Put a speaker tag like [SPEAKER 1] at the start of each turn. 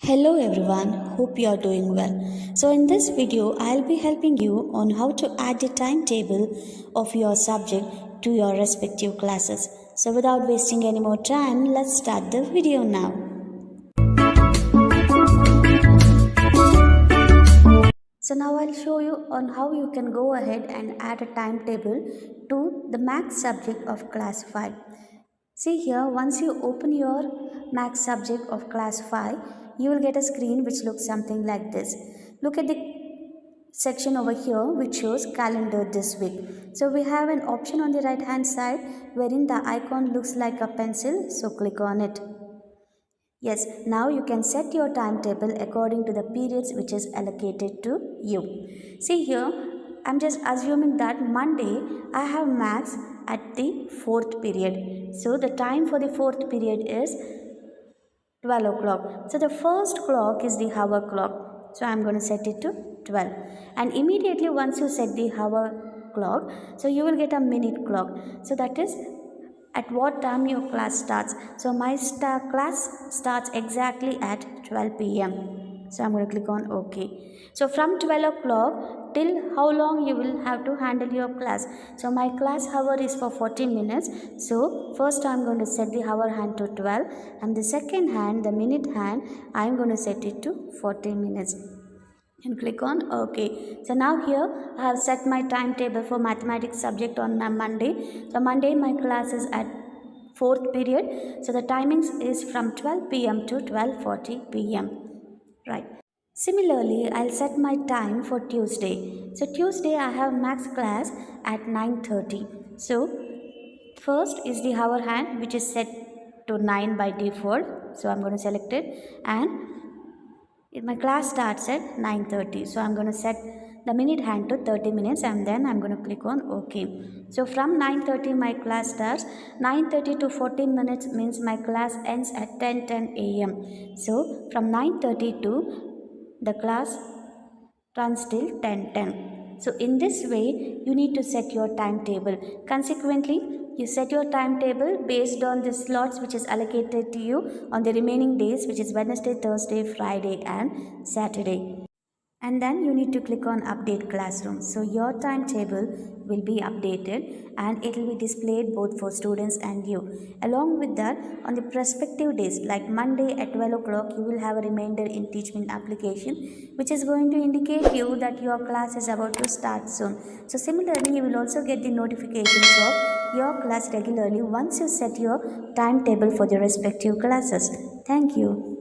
[SPEAKER 1] Hello everyone, hope you are doing well. So in this video, I'll be helping you on how to add a timetable of your subject to your respective classes. So without wasting any more time, let's start the video now. So now I'll show you on how you can go ahead and add a timetable to the maths subject of class 5. See here, once you open your maths subject of class 5, you will get a screen which looks something like this. Look at the section over here which shows calendar this week. So we have an option on the right hand side wherein the icon looks like a pencil, so click on it. Yes, now you can set your timetable according to the periods which is allocated to you. See here, I'm just assuming that Monday I have maths at the 4th period. So the time for the 4th period is 12 o'clock. So the first clock is the hour clock. So I'm going to set it to 12. And immediately once you set the hour clock, so you will get a minute clock. So that is at what time your class starts. So my class starts exactly at 12 p.m. So I'm going to click on OK. So from 12 o'clock till how long you will have to handle your class. So my class hour is for 40 minutes. So first I'm going to set the hour hand to 12 and the second hand, the minute hand, I'm going to set it to 40 minutes. And click on OK. So now here I have set my timetable for mathematics subject on Monday. So Monday my class is at 4th period. So the timings is from 12 p.m. to 12:40 p.m. Right. Similarly, I'll set my time for Tuesday. So Tuesday I have maths class at 9:30. So first is the hour hand which is set to 9 by default. So I'm going to select it and my class starts at 9:30. So I'm going to set the minute hand to 30 minutes and then I'm going to click on OK. So from 9:30 my class starts. 9:30 to 14 minutes means my class ends at 10:10 a.m. So from 9:30 to the class runs till 10:10. So in this way you need to set your timetable. Consequently, you set your timetable based on the slots which is allocated to you on the remaining days, which is Wednesday, Thursday, Friday and Saturday. And then you need to click on update classroom. So your timetable will be updated and it will be displayed both for students and you. Along with that, on the prospective days like Monday at 12 o'clock, you will have a reminder in Teachment application which is going to indicate you that your class is about to start soon. So similarly, you will also get the notifications of your class regularly once you set your timetable for the respective classes. Thank you.